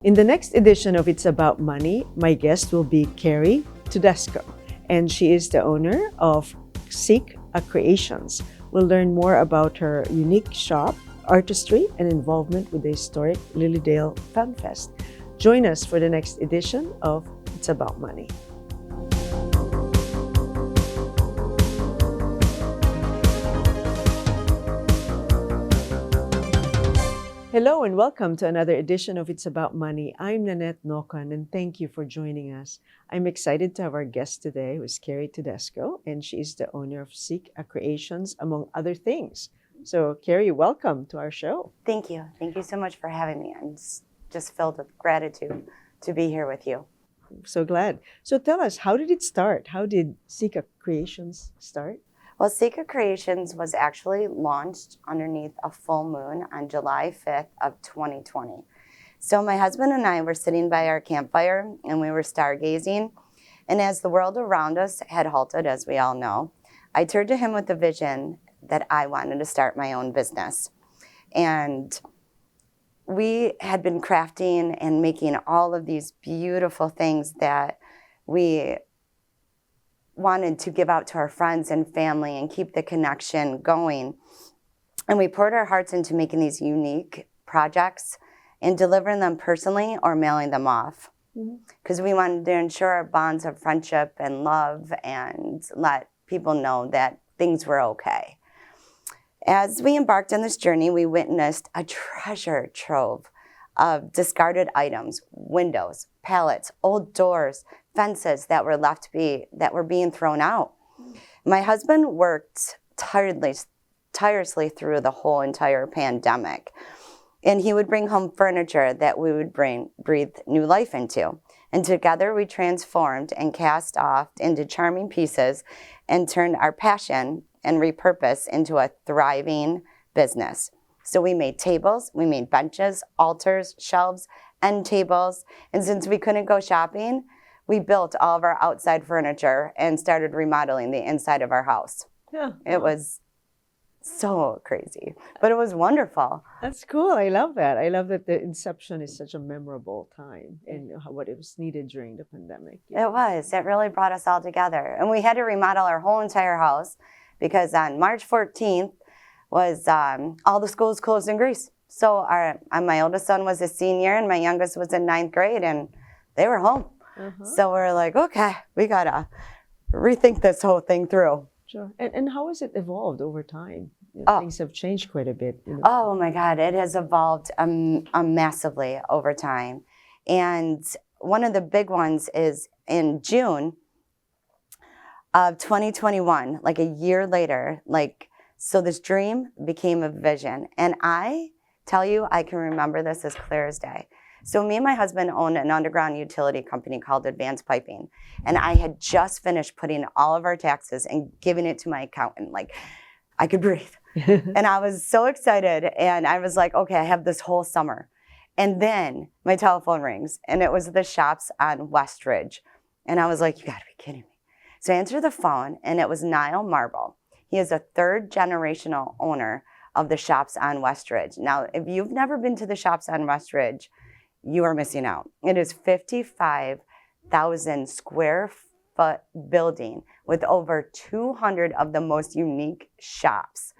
In the next edition of It's About Money, my guest will be Keri Tedesco, and she is the owner of Kreations. We'll learn more about her unique shop, artistry, and involvement with the historic Lilydale Funfest. Join us for the next edition of It's About Money. Hello and welcome to another edition of It's About Money. I'm Nanette Nocan and thank you for joining us. I'm excited to have our guest today, who is Keri Tedesco, and she is the owner of Kreations, among other things. So, Keri, welcome to our show. Thank you. Thank you so much for having me. I'm just filled with gratitude to be here with you. I'm so glad. So tell us, how did it start? How did Kreations start? Well, Kreations was actually launched underneath a full moon on July 5th of 2020. So my husband and I were sitting by our campfire and we were stargazing. And as the world around us had halted, as we all know, I turned to him with the vision that I wanted to start my own business. And we had been crafting and making all of these beautiful things that we wanted to give out to our friends and family and keep the connection going. And we poured our hearts into making these unique projects and delivering them personally or mailing them off. Because we wanted to ensure our bonds of friendship and love and let people know that things were okay. As we embarked on this journey, we witnessed a treasure trove of discarded items, windows, pallets, old doors, fences that were being thrown out. My husband worked tirelessly through the whole entire pandemic, and he would bring home furniture that we would breathe new life into. And together we transformed and cast off into charming pieces and turned our passion and repurpose into a thriving business. So we made tables, we made benches, altars, shelves, end tables, and since we couldn't go shopping, we built all of our outside furniture and started remodeling the inside of our house. Yeah. It was so crazy, but it was wonderful. That's cool. I love that. I love that the inception is such a memorable time and what it was needed during the pandemic. It was. It really brought us all together. And we had to remodel our whole entire house because on March 14th was all the schools closed in Greece. So my oldest son was a senior and my youngest was in 9th grade and they were home. So we're like, okay, we gotta rethink this whole thing through. Sure. And how has it evolved over time? Things have changed quite a bit. Oh my God, it has evolved massively over time. And one of the big ones is in June of 2021, like a year later, so this dream became a vision. And I tell you, I can remember this as clear as day. So me and my husband owned an underground utility company called Advanced Piping. And I had just finished putting all of our taxes and giving it to my accountant. Like, I could breathe. And I was so excited. And I was like, okay, I have this whole summer. And then my telephone rings. And it was the shops on Westridge. And I was like, you gotta be kidding me. So I answered the phone, and it was Niall Marble. He is a third generational owner of the shops on Westridge. Now, if you've never been to the shops on Westridge, you are missing out. It is 55,000 square foot building with over 200 of the most unique shops.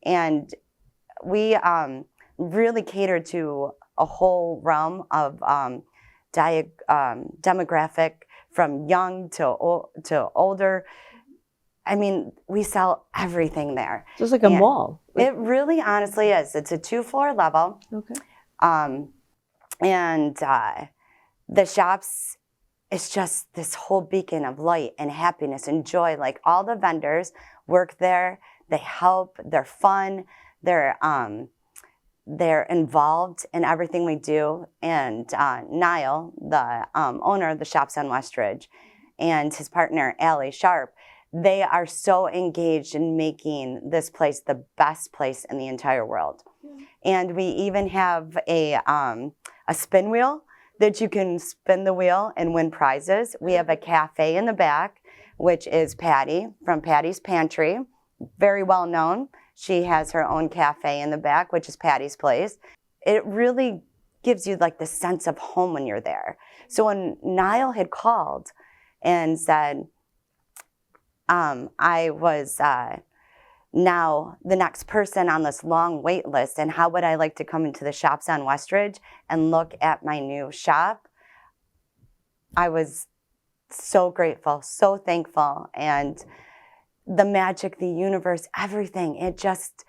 And we really cater to a whole realm of demographic from young to older. I mean, we sell everything there. So it's like a mall. It really honestly is. It's a 2-floor level. Okay. And the shops, it's just this whole beacon of light and happiness and joy. Like all the vendors work there, they help, they're fun, they're involved in everything we do. And Niall, the owner of the shops on Westridge, and his partner, Allie Sharp, they are so engaged in making this place the best place in the entire world. And we even have a spin wheel that you can spin the wheel and win prizes. We have a cafe in the back, which is Patty from Patty's Pantry, very well known. She has her own cafe in the back, which is Patty's Place. It really gives you like the sense of home when you're there. So when Niall had called and said, I was now the next person on this long wait list, and how would I like to come into the shops on Westridge and look at my new shop? I was so grateful, so thankful, and the magic, the universe, everything, it just,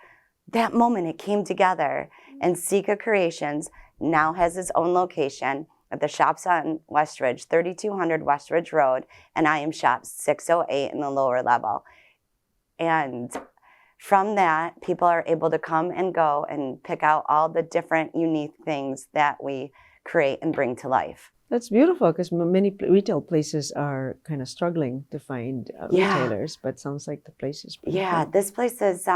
that moment, it came together. And Sika Kreations now has its own location at the shops on Westridge, 3200 Westridge Road, and I am shop 608 in the lower level. And from that, people are able to come and go and pick out all the different unique things that we create and bring to life. That's beautiful, because many retail places are kind of struggling to find retailers, but sounds like the place is pretty cool. This place is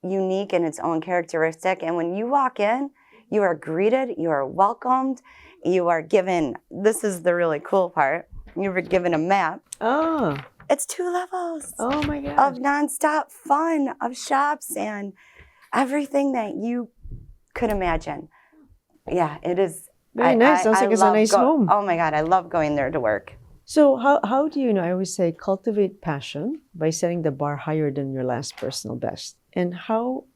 unique in its own characteristic, and when you walk in, you are greeted, you are welcomed, you are given, this is the really cool part, you were given a map. Oh. It's 2 levels. Oh my God. Of nonstop fun, of shops, and everything that you could imagine. Yeah, it is. Very nice. Sounds like it's a nice home. Oh my God, I love going there to work. So how do you know, I always say, cultivate passion by setting the bar higher than your last personal best. And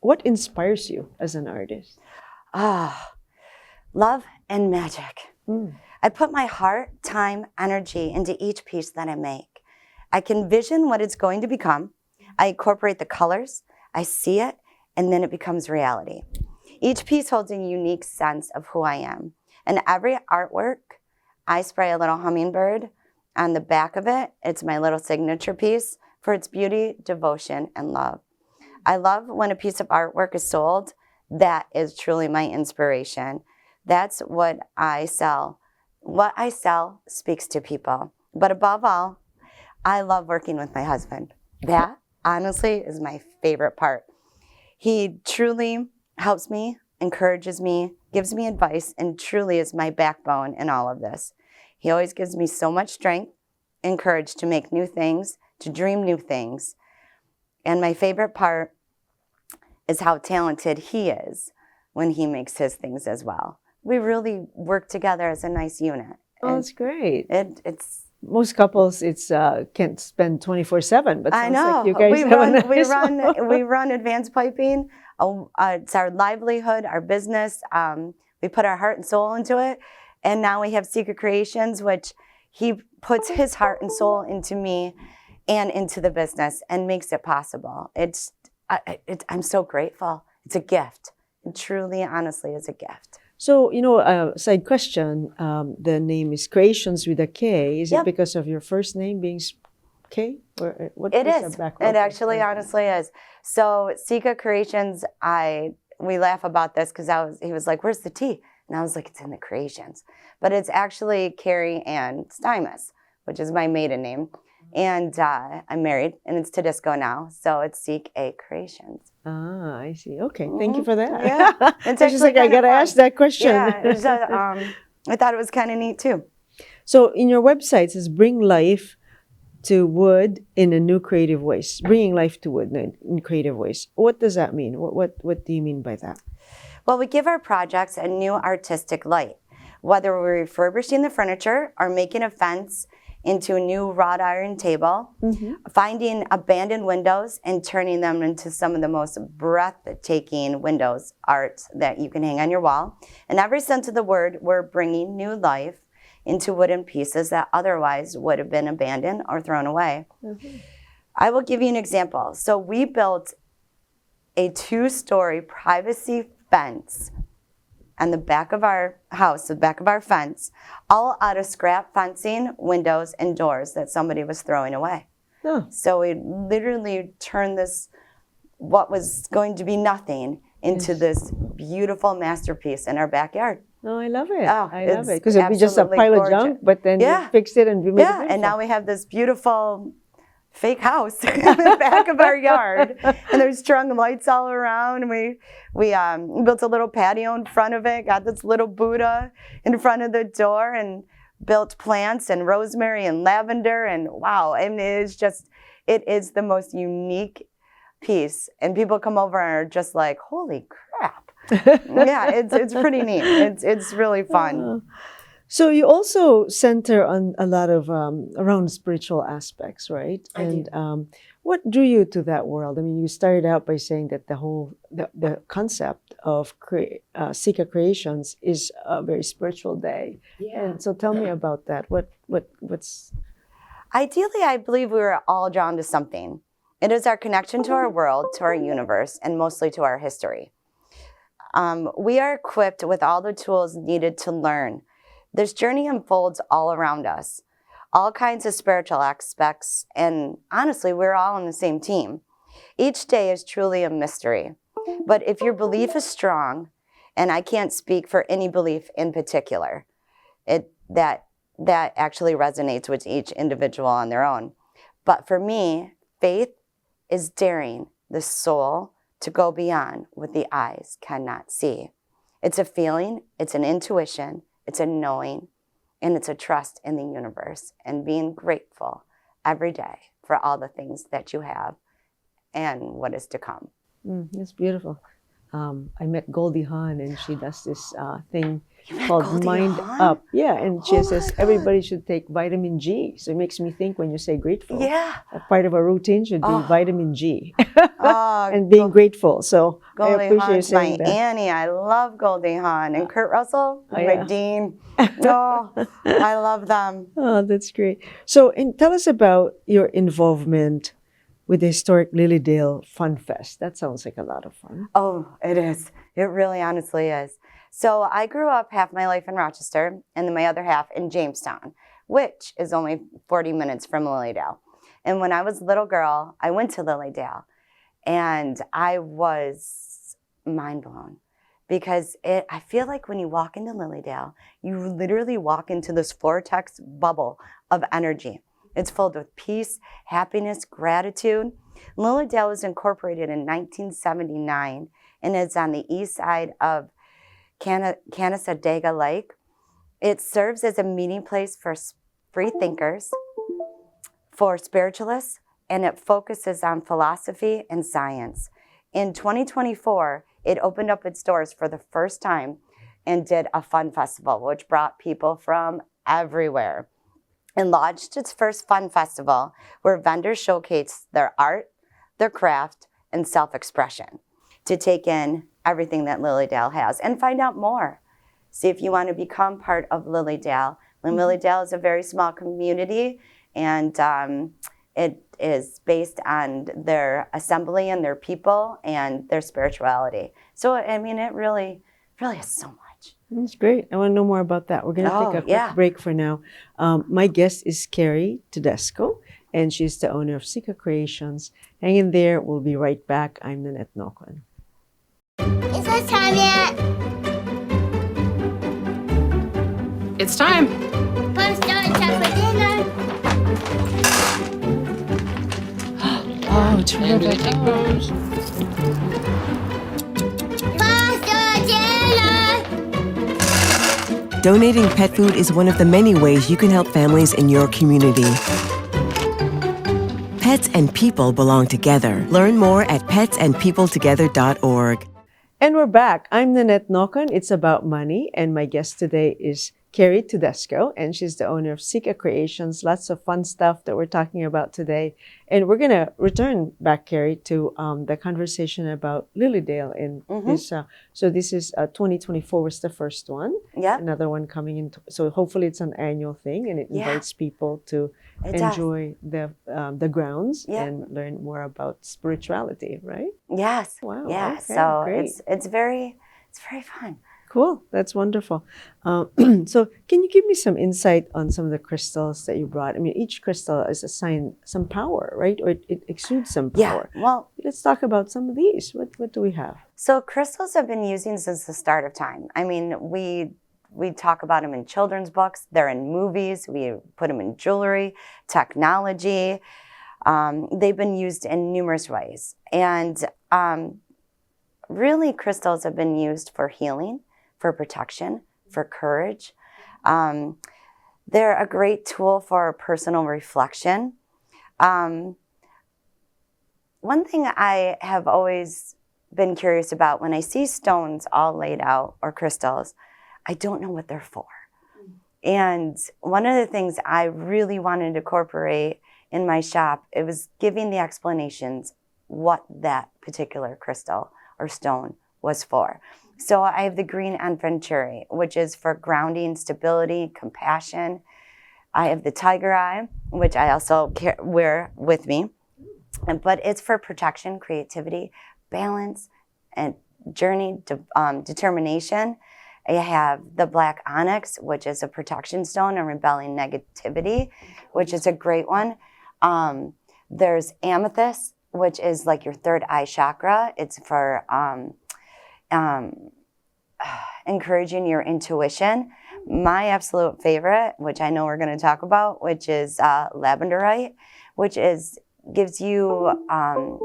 what inspires you as an artist? Love and magic. I put my heart, time, energy into each piece that I make. I can vision what it's going to become. I incorporate the colors, I see it, and then it becomes reality. Each piece holds a unique sense of who I am. And every artwork, I spray a little hummingbird on the back of it. It's my little signature piece for its beauty, devotion, and love. I love when a piece of artwork is sold. That is truly my inspiration. That's what I sell. What I sell speaks to people. But above all, I love working with my husband. That, honestly, is my favorite part. He truly helps me, encourages me, gives me advice, and truly is my backbone in all of this. He always gives me so much strength and courage to make new things, to dream new things. And my favorite part is how talented he is when he makes his things as well. We really work together as a nice unit. Oh, that's great. It's most couples, can't spend 24/7, but I sounds know. like you guys we run advanced piping. It's our livelihood, our business. We put our heart and soul into it, and now we have Sika Kreations, which he puts his heart and soul into me and into the business and makes it possible. I'm so grateful. It's a gift. It truly, honestly, is a gift. So, side question, the name is Kreations with a K. Is it because of your first name being K? Or what it is is. the background? It actually honestly is. So Sika Kreations, we laugh about this because he was like, where's the T? And I was like, it's in the Kreations. But it's actually Keri Ann Stymus, which is my maiden name. And I'm married, and it's Tedesco now. So it's Sika Kreations. Ah, I see. Okay, thank you for that. Yeah, it's just like I gotta ask that question. Yeah, I thought it was kind of neat too. So in your website it says bring life to wood in a new creative ways. Bringing life to wood in creative ways. What does that mean? What do you mean by that? Well, we give our projects a new artistic light. Whether we're refurbishing the furniture or making a fence into a new wrought iron table, finding abandoned windows and turning them into some of the most breathtaking windows art that you can hang on your wall. In every sense of the word, we're bringing new life into wooden pieces that otherwise would have been abandoned or thrown away. I will give you an example. So we built a 2-story privacy fence on the back of our house, the back of our fence, all out of scrap fencing, windows, and doors that somebody was throwing away. So we literally turned this, what was going to be nothing, into this beautiful masterpiece in our backyard. Oh, I love it. Oh, I love it. Because it'd be just a pile of junk, but then you fixed it and we made it beautiful. And now we have this beautiful fake house in the back of our yard, and there's strung lights all around. We built a little patio in front of it, got this little Buddha in front of the door, and built plants and rosemary and lavender, and wow, and it is the most unique piece. And people come over and are just like, holy crap. Yeah, it's pretty neat. It's really fun. So you also center on a lot of around spiritual aspects, right? I do. And what drew you to that world? I mean, you started out by saying that the concept of Sika Creations is a very spiritual day. Yeah. And so tell me about that. What's Ideally, I believe we were all drawn to something. It is our connection to our world, to our universe, and mostly to our history. We are equipped with all the tools needed to learn. This journey unfolds all around us, all kinds of spiritual aspects, and honestly, we're all on the same team. Each day is truly a mystery. But if your belief is strong, and I can't speak for any belief in particular, that actually resonates with each individual on their own. But for me, faith is daring the soul to go beyond what the eyes cannot see. It's a feeling, it's an intuition, it's a knowing, and it's a trust in the universe and being grateful every day for all the things that you have and what is to come. That's beautiful. I met Goldie Hawn, and she does this thing called Goldie Mind Hawn? Up. Yeah, and she Oh says my God. everybody should take vitamin G. So it makes me think when you say grateful. Yeah. A part of a routine should be Oh. vitamin G Oh, and being grateful. So I Goldie appreciate you Hawn's my saying that. Annie. I love Goldie Hawn. And Kurt Russell, Oh, my yeah. Dean. Oh, I love them. Oh, that's great. So tell us about your involvement with the historic Lilydale Funfest. That sounds like a lot of fun. Oh, it is. It really honestly is. So I grew up half my life in Rochester and then my other half in Jamestown, which is only 40 minutes from Lilydale. And when I was a little girl, I went to Lilydale and I was mind blown because I feel like when you walk into Lilydale, you literally walk into this vortex bubble of energy. It's filled with peace, happiness, gratitude. Lilydale was incorporated in 1979 and is on the east side of Canandaigua Lake. It serves as a meeting place for free thinkers, for spiritualists, and it focuses on philosophy and science. In 2024, it opened up its doors for the first time and did a fun festival, which brought people from everywhere. And launched its first fun festival where vendors showcased their art, their craft, and self-expression to take in everything that Lilydale has and find out more. See if you want to become part of Lilydale. Lilydale is a very small community, and it is based on their assembly and their people and their spirituality. So, I mean, it really is so much. That's great. I want to know more about that. We're going to take a quick break for now. My guest is Keri Tedesco, and she's the owner of Sika Creations. Hang in there. We'll be right back. I'm Nanette Nocan. Is it time yet? It's time. Come start time for dinner. Oh, terrific. Pasta dinner. Donating pet food is one of the many ways you can help families in your community. Pets and people belong together. Learn more at petsandpeopletogether.org. And we're back. I'm Nanette Nocan. It's about money, and my guest today is Keri Tedesco, and she's the owner of Sika Creations. Lots of fun stuff that we're talking about today. And we're going to return back, Keri, to the conversation about Lilydale. And this, so this is 2024 was the first one. Yeah. Another one coming in. So hopefully it's an annual thing, and it invites people to enjoy the grounds and learn more about spirituality, right? Yes. Wow. Yeah. Okay, So great. it's very fun. Cool. That's wonderful. So can you give me some insight on some of the crystals that you brought? I mean, each crystal is assigned some power, right? Or it exudes some power. Yeah. Well, let's talk about some of these. What do we have? so crystals have been using since the start of time. I mean, we talk about them in children's books. They're in movies. We put them in jewelry, technology. They've been used in numerous ways. And really, crystals have been used for healing, for protection, for courage. They're a great tool for personal reflection. One thing I have always been curious about when I see stones all laid out or crystals, I don't know what they're for. And one of the things I really wanted to incorporate in my shop, it was giving the explanations what that particular crystal or stone was for. So I have the green Venturi, which is for grounding, stability, compassion. I have the tiger eye, which I also wear with me, but it's for protection, creativity, balance, and journey, determination. I have the black onyx, which is a protection stone and rebelling negativity, which is a great one. There's amethyst, which is like your third eye chakra. It's for encouraging your intuition. My absolute favorite, which I know we're going to talk about, which is lavenderite, which gives you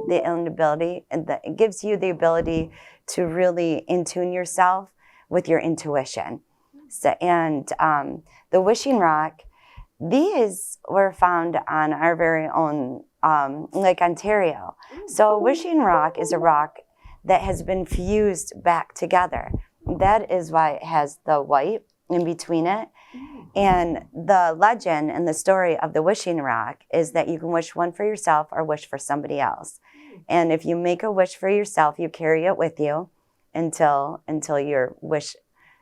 it gives you the ability to really in tune yourself with your intuition. So, and the wishing rock, these were found on our very own Lake Ontario. So wishing rock is a rock that has been fused back together. That is why it has the white in between it. And the legend and the story of the wishing rock is that you can wish one for yourself or wish for somebody else. And if you make a wish for yourself, you carry it with you until your wish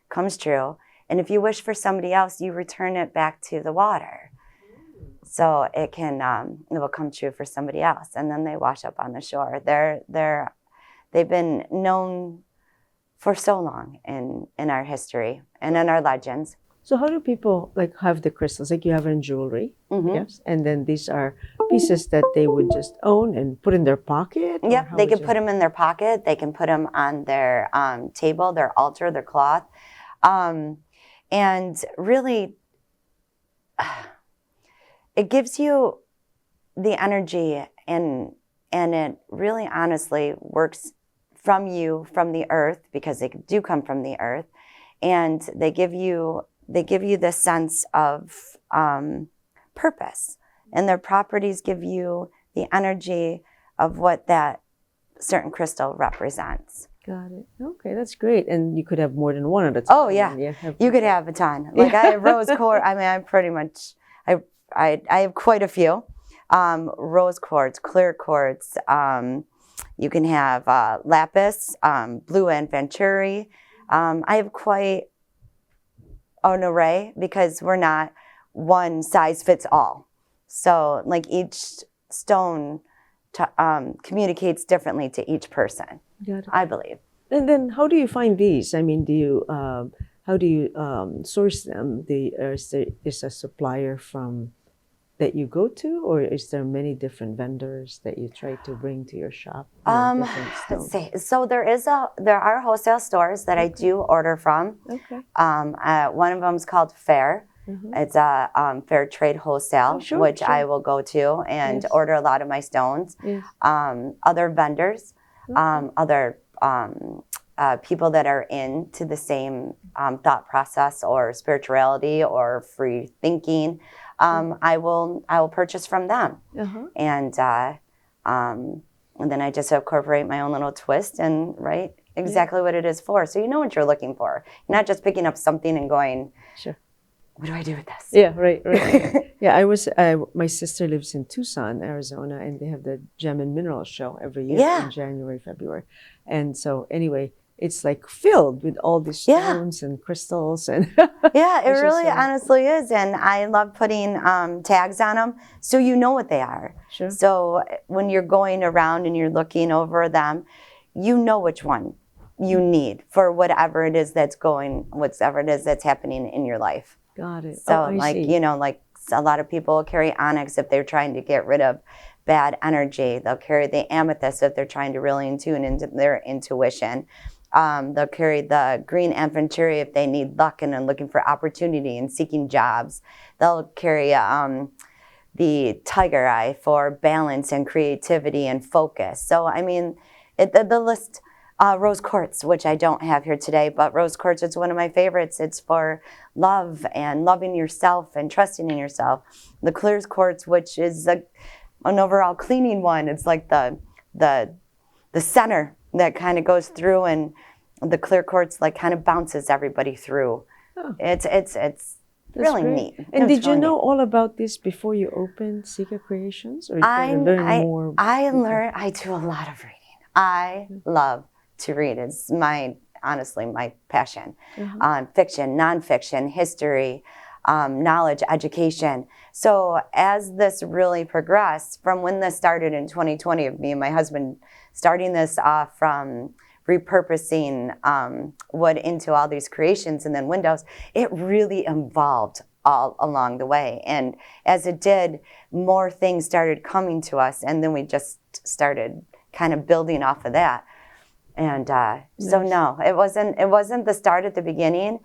comes true. And if you wish for somebody else, you return it back to the water. So it will come true for somebody else. And then they wash up on the shore. They've been known for so long in our history and in our legends. So how do people like have the crystals? Like you have in jewelry, Mm-hmm. yes, and then these are pieces that they would just own and put in their pocket. Yep, they can put them in their pocket. They can put them on their table, their altar, their cloth, and really, it gives you the energy, and it really honestly works from the earth, because they do come from the earth, and they give you this sense of purpose, and their properties give you the energy of what that certain crystal represents. Got it. Okay, that's great. And you could have more than one at a time. Oh yeah, you could have a ton. Like I have rose quartz. I mean, I pretty much I have quite a few. Rose quartz, clear quartz. You can have lapis, blue Venturi. I have quite an array because we're not one size fits all. So like each stone communicates differently to each person. Got it. I believe. And then how do you find these? I mean, how do you source them? Is a supplier that you go to, or is there many different vendors that you try to bring to your shop? Let's see. So there are wholesale stores that I do order from. Okay. One of them is called Fair. Mm-hmm. It's a Fair Trade Wholesale, which sure. I will go to and order a lot of my stones. Yes. Other vendors, other people that are into the same thought process or spirituality or free thinking. I will purchase from them, and then I just incorporate my own little twist and write exactly what it is for. So you know what you're looking for. You're not just picking up something and going, sure, what do I do with this? Yeah, right. Yeah, my sister lives in Tucson, Arizona, and they have the Gem and Mineral Show every year in January, February. And so anyway, it's like filled with all these stones and crystals and yeah, it really honestly is. And I love putting tags on them so you know what they are. Sure. So when you're going around and you're looking over them, you know which one you need for whatever it is that's happening in your life. Got it. So like a lot of people carry onyx if they're trying to get rid of bad energy. They'll carry the amethyst if they're trying to really tune into their intuition. They'll carry the green Venturi if they need luck and are looking for opportunity and seeking jobs. They'll carry the tiger eye for balance and creativity and focus. So I mean, the list. Rose quartz, which I don't have here today, but rose quartz is one of my favorites. It's for love and loving yourself and trusting in yourself. The clear quartz, which is an overall cleaning one. It's like the center that kind of goes through, and the clear quartz like kind of bounces everybody through. Oh. It's That's really great. neat. And It's did you really know neat. all about this before you opened Sika Creations, or did you learn more? I do a lot of reading. I love to read. It's honestly my passion. Fiction, nonfiction, history, knowledge, education. So as this really progressed, from when this started in 2020, of me and my husband starting this off from repurposing wood into all these creations and then windows, it really evolved all along the way. And as it did, more things started coming to us, and then we just started kind of building off of that. And so no, it wasn't the start at the beginning,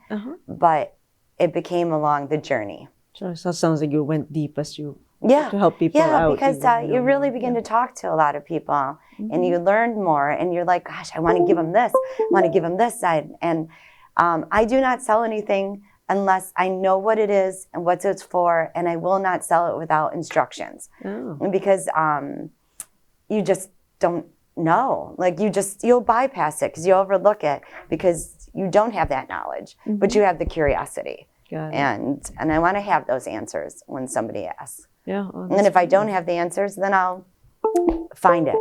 but it became along the journey. So it sounds like you went deep as you Yeah, to help people yeah, out. because you really begin to talk to a lot of people, and you learn more, and you're like, gosh, I want to give them this, I want to give them this side. And I do not sell anything unless I know what it is and what it's for, and I will not sell it without instructions. Because you just don't know. Like you'll bypass it because you overlook it because you don't have that knowledge, but you have the curiosity. Got it. And I want to have those answers when somebody asks. Yeah. And if I don't have the answers, then I'll find it,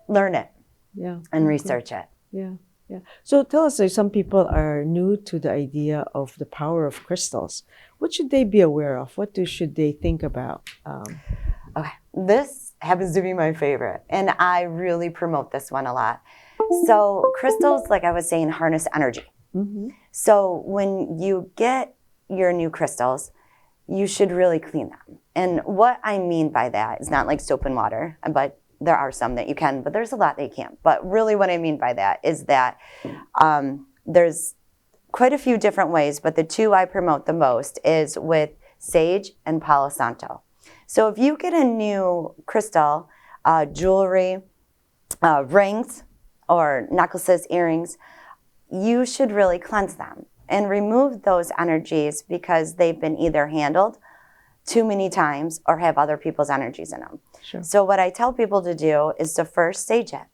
learn it, and research it. Yeah. So tell us, some people are new to the idea of the power of crystals. What should they be aware of? What should they think about? Okay, this happens to be my favorite, and I really promote this one a lot. So crystals, like I was saying, harness energy. So when you get your new crystals, you should really clean them. And what I mean by that is not like soap and water, but there are some that you can, but there's a lot that you can't. But really what I mean by that is that there's quite a few different ways, but the two I promote the most is with sage and Palo Santo. So if you get a new crystal, jewelry, rings, or necklaces, earrings, you should really cleanse them and remove those energies because they've been either handled too many times or have other people's energies in them. Sure. So what I tell people to do is to first sage it.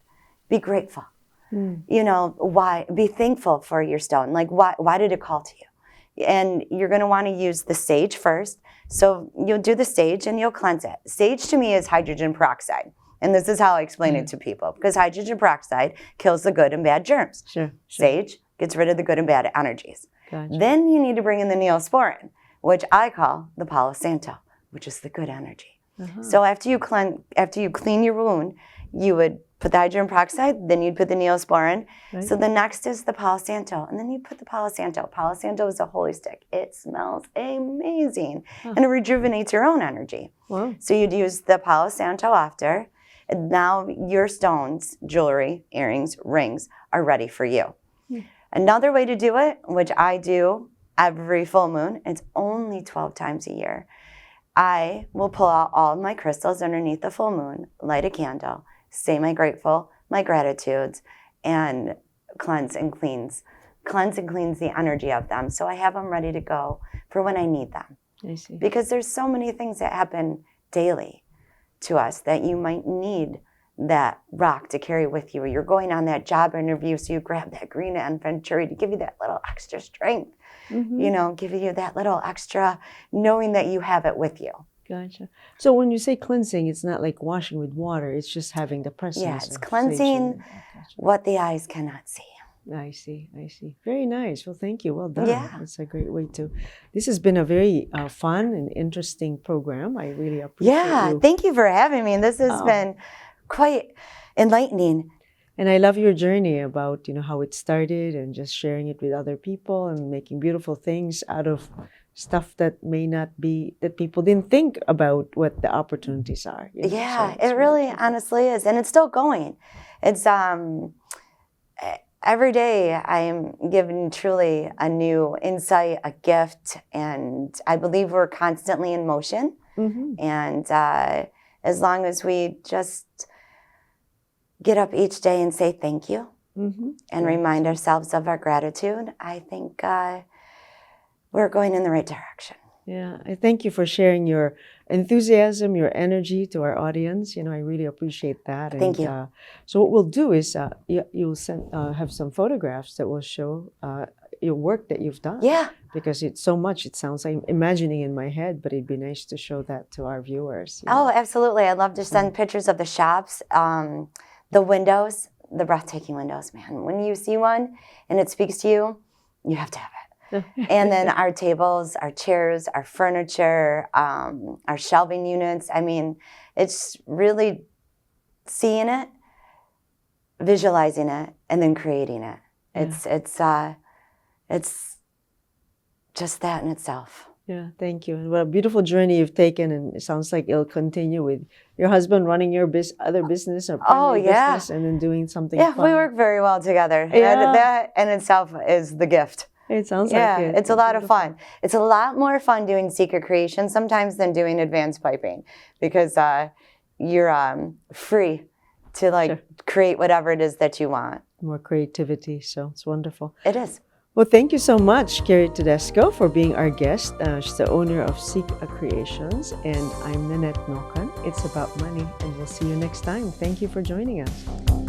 Be grateful. You know, why? Be thankful for your stone. Like, why did it call to you? And you're going to want to use the sage first. So you'll do the sage and you'll cleanse it. Sage to me is hydrogen peroxide. And this is how I explain it to people, because hydrogen peroxide kills the good and bad germs. Sure. Sage gets rid of the good and bad energies. Gotcha. Then you need to bring in the neosporin, which I call the Palo Santo, which is the good energy. So after you clean your wound, you would put the hydrogen peroxide, then you'd put the neosporin. Right. So the next is the Palo Santo, and then you put the Palo Santo. Palo Santo is a holy stick. It smells amazing, and it rejuvenates your own energy. Wow. So you'd use the Palo Santo after, and now your stones, jewelry, earrings, rings are ready for you. Another way to do it, which I do every full moon, it's only 12 times a year. I will pull out all of my crystals underneath the full moon, light a candle, say my grateful, my gratitudes, and cleanse and cleans the energy of them. So I have them ready to go for when I need them. I see. Because there's so many things that happen daily to us that you might need that rock to carry with you. You're going on that job interview, so you grab that green adventure to give you that little extra strength. You know, give you that little extra knowing that you have it with you. Gotcha. So when you say cleansing, it's not like washing with water. It's just having the presence. Yeah, it's of cleansing what the eyes cannot see. I see. Very nice. Well, thank you. Well done. Yeah. That's a great way to. This has been a very fun and interesting program. I really appreciate you. Thank you for having me. This has been quite enlightening. And I love your journey about, how it started and just sharing it with other people and making beautiful things out of stuff that may not be, that people didn't think about what the opportunities are. Yeah, it really honestly is. And it's still going. It's every day I am given truly a new insight, a gift, and I believe we're constantly in motion. And as long as we just get up each day and say thank you and remind ourselves of our gratitude, I think we're going in the right direction. Yeah, I thank you for sharing your enthusiasm, your energy to our audience. I really appreciate that. Thank you. So what we'll do is you'll have some photographs that will show your work that you've done. Yeah. Because it's so much. It sounds like I'm imagining in my head, but it'd be nice to show that to our viewers. Oh, absolutely. I'd love to send pictures of the shops, the windows, the breathtaking windows, man. When you see one and it speaks to you, you have to have it. And then our tables, our chairs, our furniture, our shelving units. I mean, it's really seeing it, visualizing it, and then creating it. Yeah. It's just that in itself. Yeah, thank you. And what a beautiful journey you've taken, and it sounds like it'll continue with your husband running your other business or primary business, and then doing something fun. We work very well together. Yeah. That in itself is the gift. It sounds like it. It's a lot of fun. It's a lot more fun doing secret creation sometimes than doing advanced piping, because you're free to create whatever it is that you want. More creativity, so it's wonderful. It is. Well, thank you so much, Keri Tedesco, for being our guest. She's the owner of Seek Kreations, and I'm Nanette Nocan. It's about money, and we'll see you next time. Thank you for joining us.